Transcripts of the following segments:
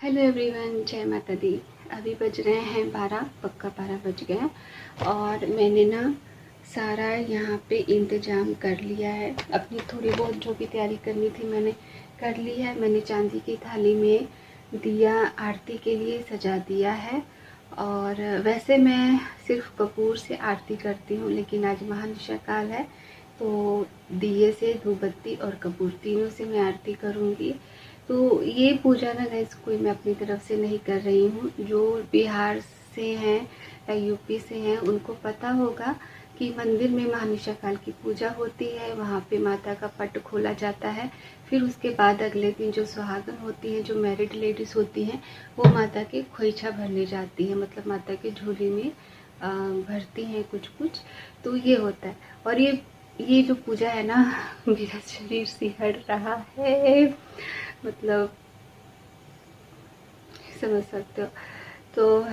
Hello everyone, जय माता दी। अभी बज रहे हैं 12, पक्का 12 बज गए हैं और मैंने ना सारा यहाँ पे इंतज़ाम कर लिया है। अपनी थोड़ी बहुत जो भी तैयारी करनी थी मैंने कर ली है। मैंने चांदी की थाली में दिया आरती के लिए सजा दिया है। और वैसे मैं सिर्फ कपूर से आरती करती हूँ, लेकिन आज महानिशा काल है तो दिए से, धूप बत्ती और कपूर तीनों से मैं आरती करूँगी। तो ये पूजा ना गाइस कोई मैं अपनी तरफ से नहीं कर रही हूँ। जो बिहार से हैं या यूपी से हैं उनको पता होगा कि मंदिर में महानिशा काल की पूजा होती है। वहाँ पे माता का पट खोला जाता है। फिर उसके बाद अगले दिन जो सुहागन होती हैं, जो मैरिड लेडीज़ होती हैं, वो माता के खोइछा भरने जाती है, मतलब माता के झोली में भरती हैं कुछ कुछ। तो ये होता है। और ये जो पूजा है ना, मेरा शरीर सिहर रहा है, मतलब समझ सकते हो। तो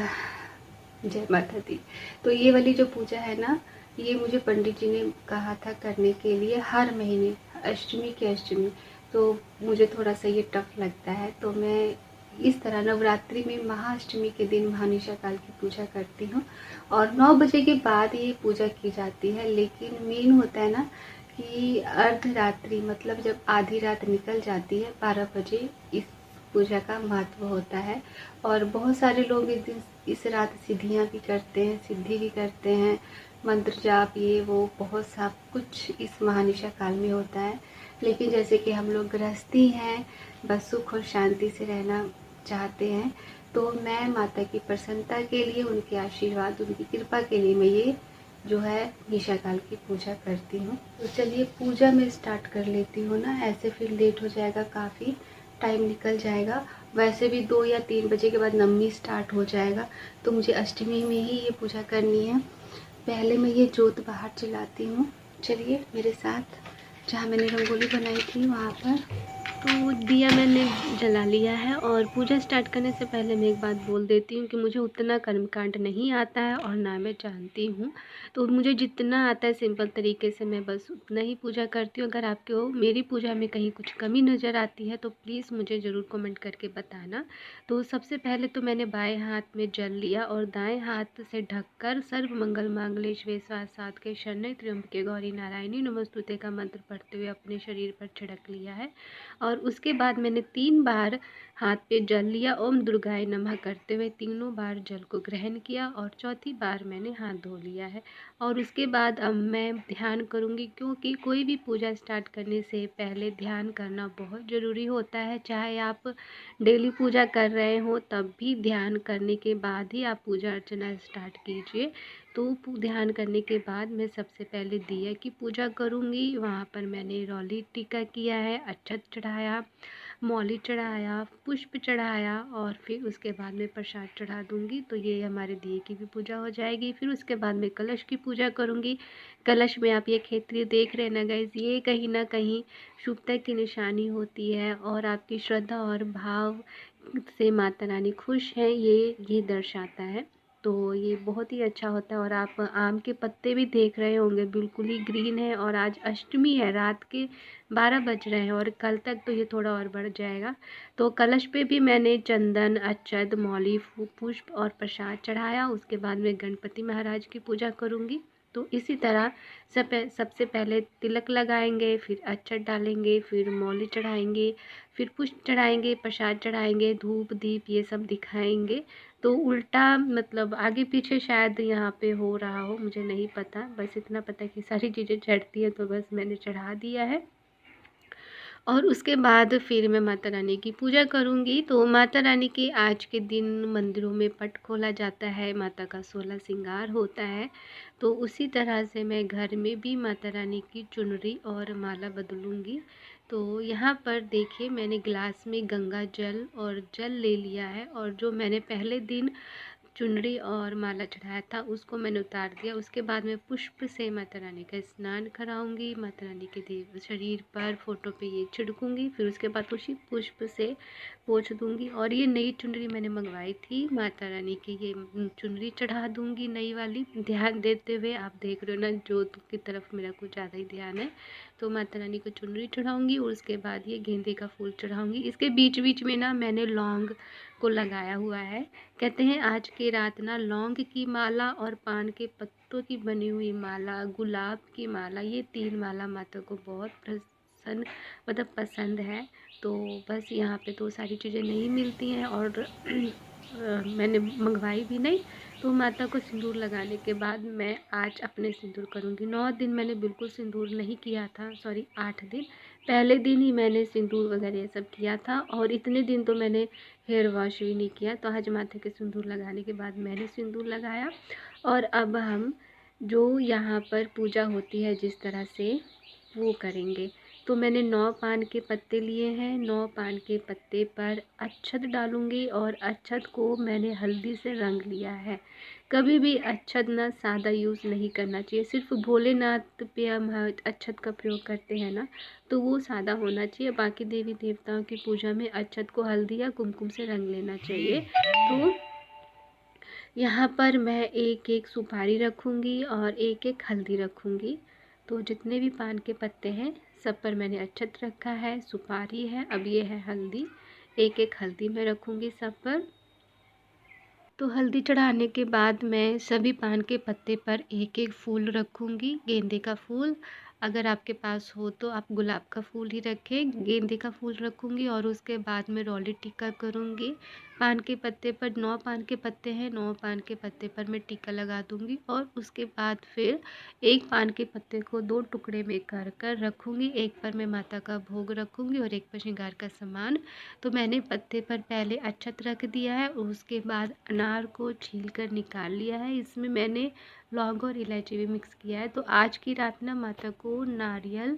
जय माता दी। तो ये वाली जो पूजा है ना, ये मुझे पंडित जी ने कहा था करने के लिए हर महीने अष्टमी के अष्टमी। तो मुझे थोड़ा सा ये टफ लगता है, तो मैं इस तरह नवरात्रि में महाअष्टमी के दिन महानिशा काल की पूजा करती हूँ। और 9 बजे के बाद ये पूजा की जाती है। लेकिन मेन होता है ना कि अर्धरात्रि, मतलब जब आधी रात निकल जाती है 12 बजे, इस पूजा का महत्व होता है। और बहुत सारे लोग इस रात सिद्धियाँ भी करते हैं, सिद्धि भी करते हैं, मंत्र जाप ये वो बहुत सा कुछ इस महानिशा काल में होता है। लेकिन जैसे कि हम लोग गृहस्थी हैं, बस सुख और शांति से रहना चाहते हैं, तो मैं माता की प्रसन्नता के लिए, उनके आशीर्वाद, उनकी कृपा के लिए मैं ये जो है निशा काल की पूजा करती हूँ। तो चलिए पूजा में स्टार्ट कर लेती हूँ ना, ऐसे फिर लेट हो जाएगा, काफ़ी टाइम निकल जाएगा। वैसे भी 2 या 3 बजे के बाद नवमी स्टार्ट हो जाएगा, तो मुझे अष्टमी में ही ये पूजा करनी है। पहले मैं ये जोत बाहर जलाती हूँ। चलिए मेरे साथ, जहाँ मैंने रंगोली बनाई थी वहाँ पर। तो दिया मैंने जला लिया है। और पूजा स्टार्ट करने से पहले मैं एक बात बोल देती हूँ कि मुझे उतना कर्मकांड नहीं आता है और ना मैं जानती हूँ। तो मुझे जितना आता है सिंपल तरीके से मैं बस उतना ही पूजा करती हूँ। अगर आपको मेरी पूजा में कहीं कुछ कमी नज़र आती है तो प्लीज़ मुझे ज़रूर कमेंट करके बताना। तो सबसे पहले तो मैंने बाएं हाथ में जल लिया और दाएं हाथ से ढककर सर्व मंगल मांगल्ये शिवे स्वासात के शरण्य त्र्यंबके गौरी नारायणी नमोस्तुते का मंत्र पढ़ते हुए अपने शरीर पर छिड़क लिया है। और उसके बाद मैंने 3 बार हाथ पे जल लिया, ओम दुर्गाय नमः करते हुए तीनों बार जल को ग्रहण किया और चौथी बार मैंने हाथ धो लिया है। और उसके बाद अब मैं ध्यान करूँगी, क्योंकि कोई भी पूजा स्टार्ट करने से पहले ध्यान करना बहुत ज़रूरी होता है। चाहे आप डेली पूजा कर रहे हो तब भी ध्यान करने के बाद ही आप पूजा अर्चना स्टार्ट कीजिए। तो ध्यान करने के बाद मैं सबसे पहले दिया की पूजा करूँगी। वहाँ पर मैंने रौली टीका किया है, अक्षत चढ़ाया, मौली चढ़ाया, पुष्प चढ़ाया और फिर उसके बाद में प्रसाद चढ़ा दूँगी। तो ये हमारे दिए की भी पूजा हो जाएगी। फिर उसके बाद में कलश की पूजा करूँगी। कलश में आप ये खेतरी देख रहे हैं ना गाइस, ये कहीं ना कहीं शुभता की निशानी होती है और आपकी श्रद्धा और भाव से माता रानी खुश है, ये दर्शाता है। तो ये बहुत ही अच्छा होता है। और आप आम के पत्ते भी देख रहे होंगे, बिल्कुल ही ग्रीन है। और आज अष्टमी है, रात के 12 बज रहे हैं और कल तक तो ये थोड़ा और बढ़ जाएगा। तो कलश पे भी मैंने चंदन, अक्षत, मौली, पुष्प और प्रसाद चढ़ाया। उसके बाद में गणपति महाराज की पूजा करूँगी। तो इसी तरह सबसे पहले तिलक लगाएंगे, फिर अक्षत डालेंगे, फिर मौली चढ़ाएंगे, फिर पुष्प चढ़ाएंगे, प्रसाद चढ़ाएंगे, धूप दीप ये सब दिखाएंगे। तो उल्टा मतलब आगे पीछे शायद यहाँ पे हो रहा हो, मुझे नहीं पता, बस इतना पता है कि सारी चीज़ें चढ़ती हैं तो बस मैंने चढ़ा दिया है। और उसके बाद फिर मैं माता रानी की पूजा करूँगी। तो माता रानी के आज के दिन मंदिरों में पट खोला जाता है, माता का 16 श्रृंगार होता है। तो उसी तरह से मैं घर में भी माता रानी की चुनरी और माला बदलूँगी। तो यहाँ पर देखिए मैंने गिलास में गंगा जल और जल ले लिया है, और जो मैंने पहले दिन चुनरी और माला चढ़ाया था उसको मैंने उतार दिया। उसके बाद मैं पुष्प से माता रानी का स्नान कराऊंगी, माता रानी के देव शरीर पर, फोटो पे ये छिड़कूंगी। फिर उसके बाद उसी पुष्प से पोंछ दूंगी। और ये नई चुनरी मैंने मंगवाई थी, माता रानी की ये चुनरी चढ़ा दूंगी नई वाली, ध्यान देते हुए। आप देख रहे हो ना, जोत की तरफ मेरा कुछ ज़्यादा ही ध्यान है। तो माता रानी को चुनरी चढ़ाऊंगी और उसके बाद ये गेंदे का फूल चढ़ाऊंगी। इसके बीच बीच में ना मैंने लौंग, को लगाया हुआ है। कहते हैं आज की रात ना लौंग की माला और पान के पत्तों की बनी हुई माला, गुलाब की माला, ये 3 माला माता को बहुत पसंद है। तो बस यहाँ पे तो सारी चीज़ें नहीं मिलती हैं और मैंने मंगवाई भी नहीं। तो माता को सिंदूर लगाने के बाद मैं आज अपने सिंदूर करूँगी। 9 दिन मैंने बिल्कुल सिंदूर नहीं किया था, सॉरी 8 दिन। पहले दिन ही मैंने सिंदूर वगैरह ये सब किया था और इतने दिन तो मैंने हेयर वॉश भी नहीं किया। तो आज माथे के सिंदूर लगाने के बाद मैंने सिंदूर लगाया और अब हम जो यहाँ पर पूजा होती है जिस तरह से वो करेंगे। तो मैंने 9 पान के पत्ते लिए हैं। 9 पान के पत्ते पर अक्षत डालूँगी और अक्षत को मैंने हल्दी से रंग लिया है। कभी भी अक्षत ना सादा यूज़ नहीं करना चाहिए। सिर्फ भोलेनाथ पे हम अक्षत का प्रयोग करते हैं ना, तो वो सादा होना चाहिए। बाकी देवी देवताओं की पूजा में अक्षत को हल्दी या कुमकुम से रंग लेना चाहिए। तो यहाँ पर मैं एक एक सुपारी रखूँगी और एक एक हल्दी रखूँगी। तो जितने भी पान के पत्ते हैं सब पर मैंने अक्षत रखा है, सुपारी है, अब ये है हल्दी। एक एक हल्दी मैं रखूँगी सब पर। तो हल्दी चढ़ाने के बाद मैं सभी पान के पत्ते पर एक एक फूल रखूँगी। गेंदे का फूल, अगर आपके पास हो तो आप गुलाब का फूल ही रखें। गेंदे का फूल रखूँगी और उसके बाद मैं रोली टीका करूँगी। पान के पत्ते पर 9 पान के पत्ते हैं, 9 पान के पत्ते पर मैं टीका लगा दूँगी और उसके बाद फिर एक पान के पत्ते को 2 टुकड़े में कर रखूँगी। एक पर मैं माता का भोग रखूँगी और एक पर श्रृंगार का सामान। तो मैंने पत्ते पर पहले अक्षत रख दिया है और उसके बाद अनार को छील कर निकाल लिया है। इसमें मैंने लौंग और इलायची भी मिक्स किया है। तो आज की रात ना माता को नारियल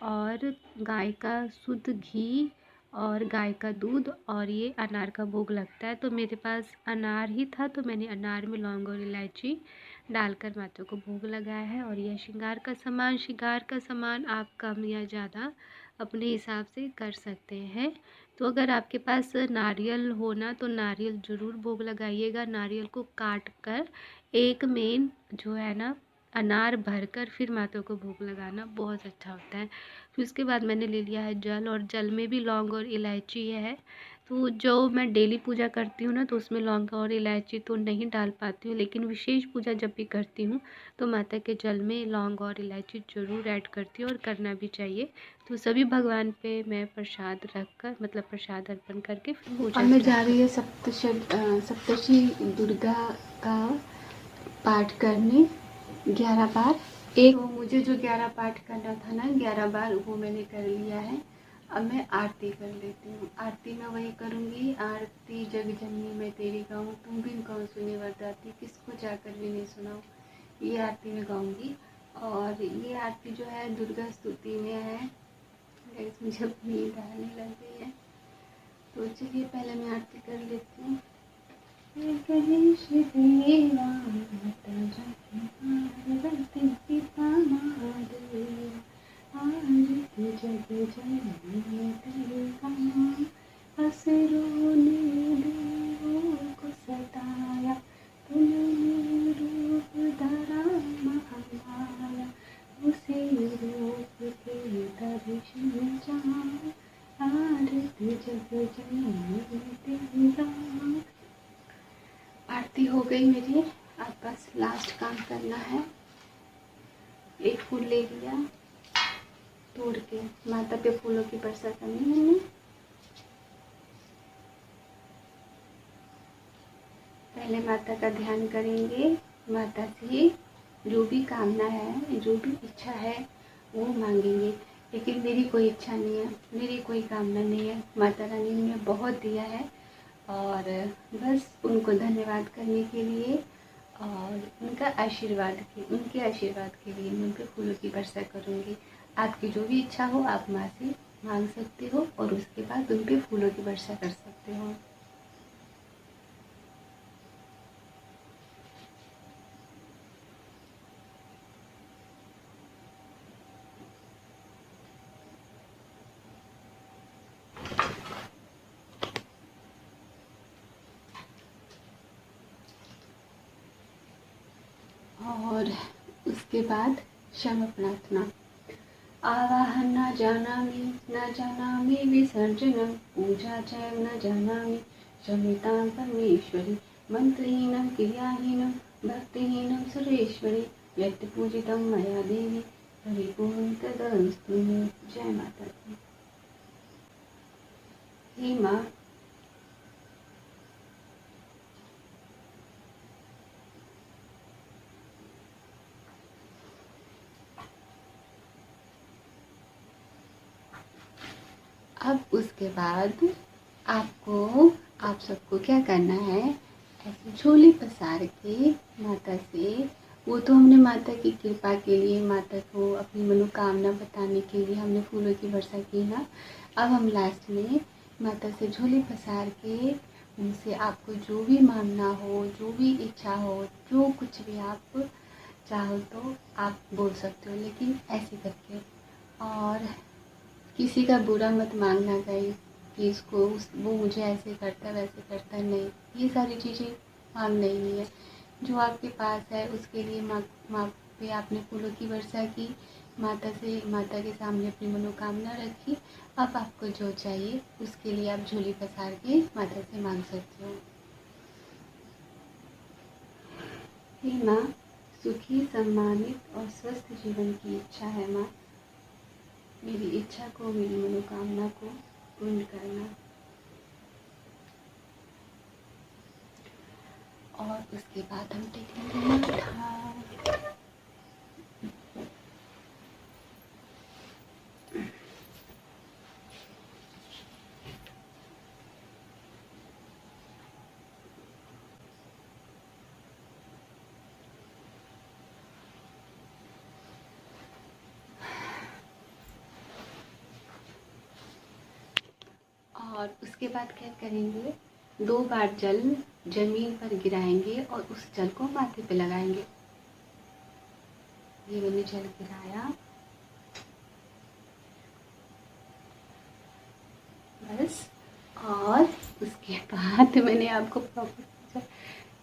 और गाय का शुद्ध घी और गाय का दूध और ये अनार का भोग लगता है। तो मेरे पास अनार ही था तो मैंने अनार में लौंग और इलायची डालकर माता को भोग लगाया है। और यह श्रृंगार का सामान आप कम या ज़्यादा अपने हिसाब से कर सकते हैं। तो अगर आपके पास नारियल हो ना तो नारियल ज़रूर भोग लगाइएगा। नारियल को काट कर एक में जो है ना अनार भरकर फिर माता को भोग लगाना बहुत अच्छा होता है। फिर उसके बाद मैंने ले लिया है जल और जल में भी लौंग और इलायची है। तो जो मैं डेली पूजा करती हूँ ना तो उसमें लौंग और इलायची तो नहीं डाल पाती हूँ, लेकिन विशेष पूजा जब भी करती हूँ तो माता के जल में लौंग और इलायची ज़रूर ऐड करती हूँ और करना भी चाहिए। तो सभी भगवान पे मैं प्रसाद रख कर मतलब प्रसाद अर्पण करके फिर पूजा अब मैं जा रही है सप्तशती दुर्गा का पाठ करने 11 बार। एक तो मुझे जो 11 पाठ करना था ना 11 बार वो मैंने कर लिया है। अब मैं आरती कर लेती हूँ। आरती मैं वही करूँगी। आरती जग जननी मैं तेरी गाऊँ, तुम बिन कौन सुने वरदाती, किसको जाकर भी नहीं सुनाऊँ, ये आरती मैं गाऊँगी। और ये आरती जो है दुर्गा स्तुति में है। मुझे नींद आने लग गई है तो चलिए पहले मैं आरती कर लेती हूँ। गणेश देवा पार्वती पिता महादेव, आरती जग जननी तेरी गाऊँ, असुरों ने देवों को सताया, तुमने रूप धरा महामाया, उसी रूप के दर्शन जाऊँ, आरती जग जननी तेरी गाऊँ। आरती हो गई मेरी। अब बस लास्ट काम करना है। एक फूल ले लिया तोड़ के, माता पे फूलों की वर्षा करनी है मैंने। पहले माता का ध्यान करेंगे। माता से जो भी कामना है, जो भी इच्छा है वो मांगेंगे। लेकिन मेरी कोई इच्छा नहीं है, मेरी कोई कामना नहीं है। माता रानी ने बहुत दिया है और बस उनको धन्यवाद करने के लिए और उनके आशीर्वाद के लिए मैं उन पर फूलों की वर्षा करूँगी। आपकी जो भी इच्छा हो आप माँ से मांग सकते हो और उसके बाद उन पर फूलों की वर्षा कर सकते हो। और उसके बाद क्षमा प्रार्थना। आवाहन न जानामि विसर्जनम, पूजा च न जानामि क्षम्यतां परमेश्वरी, मंत्रहीनं क्रियाहीनं भक्तिहीनं सुरेश्वरी, व्यक्तिपूजितं मया देवी परिपूर्ण तदस्तु मे। जय माता दी। हे माँ, अब उसके बाद आप सबको क्या करना है, ऐसे झोली पसार के माता से, वो तो हमने माता की कृपा के लिए, माता को अपनी मनोकामना बताने के लिए हमने फूलों की वर्षा की ना। अब हम लास्ट में माता से झोली पसार के उनसे आपको जो भी मांगना हो, जो भी इच्छा हो, जो कुछ भी आप चाहो तो आप बोल सकते हो, लेकिन ऐसे करके। और किसी का बुरा मत मांगना गाइस, कि इसको वो मुझे ऐसे करता वैसे करता, नहीं, ये सारी चीज़ें मांगना ही नहीं है। जो आपके पास है उसके लिए माँ पे आपने फूलों की वर्षा की, माता के सामने अपनी मनोकामना रखी। अब आपको जो चाहिए उसके लिए आप झोली पसार के माता से मांग सकते हो। हे माँ, सुखी, सम्मानित और स्वस्थ जीवन की इच्छा है माँ। मेरी इच्छा को, मेरी मनोकामना को पूर्ण करना। और उसके बाद हम टेकेंगे माथा। और उसके बाद क्या करेंगे, 2 बार जल जमीन पर गिराएंगे और उस जल को माथे पे लगाएंगे। ये मैंने जल गिराया, बस। और उसके बाद मैंने आपको प्रॉपर,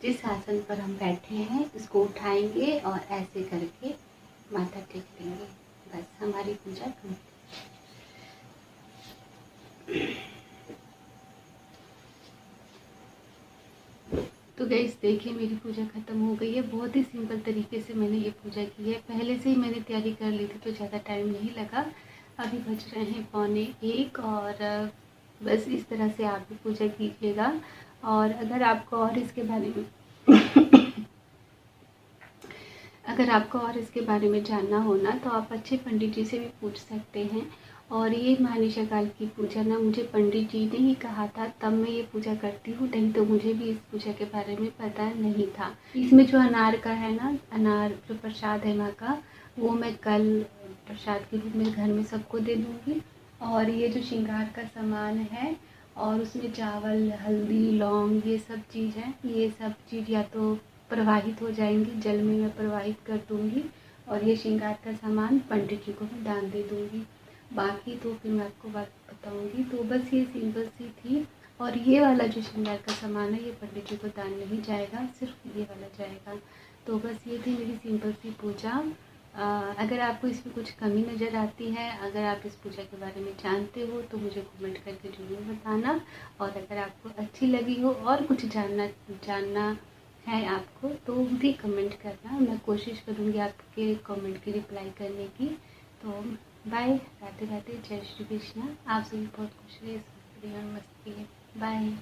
जिस आसन पर हम बैठे हैं इसको उठाएंगे और ऐसे करके माथा टेक देंगे। बस हमारी पूजा कंप्लीट। तो गाइस देखिए, मेरी पूजा ख़त्म हो गई है। बहुत ही सिंपल तरीके से मैंने ये पूजा की है। पहले से ही मैंने तैयारी कर ली थी तो ज़्यादा टाइम नहीं लगा। अभी बज रहे हैं 12:45 और बस इस तरह से आप भी पूजा कीजिएगा। और अगर आपको और इसके बारे में जानना हो ना, तो आप अच्छे पंडित जी से भी पूछ सकते हैं। और ये महानिशा काल की पूजा ना मुझे पंडित जी ने ही कहा था, तब मैं ये पूजा करती हूँ, नहीं तो मुझे भी इस पूजा के बारे में पता नहीं था। इसमें जो अनार का है ना, अनार जो प्रसाद है माँ का, वो मैं कल प्रसाद के रूप में घर में सबको दे दूँगी। और ये जो श्रृंगार का सामान है और उसमें चावल, हल्दी, लौंग, ये सब चीज़ है, ये सब चीज़ या तो प्रवाहित हो जाएंगी, जल में मैं प्रवाहित कर दूँगी। और ये श्रृंगार का सामान पंडित जी को मैं दान दे दूँगी। बाकी तो फिर मैं आपको बात बताऊँगी। तो बस ये सिंपल सी थी। और ये वाला जो श्रृंगार का सामान है ये पंडित जी को दान नहीं जाएगा, सिर्फ ये वाला जाएगा। तो बस ये थी मेरी सिंपल सी पूजा। अगर आपको इसमें कुछ कमी नज़र आती है, अगर आप इस पूजा के बारे में जानते हो तो मुझे कमेंट करके ज़रूर बताना। और अगर आपको अच्छी लगी हो और कुछ जानना है आपको तो भी कमेंट करना, मैं कोशिश करूँगी आपके कमेंट की रिप्लाई करने की। तो बाय, राधे राधे, जय श्री कृष्णा। आप सभी बहुत खुश रहिए, स्वस्थ रहिए और मस्त रहिए। बाय।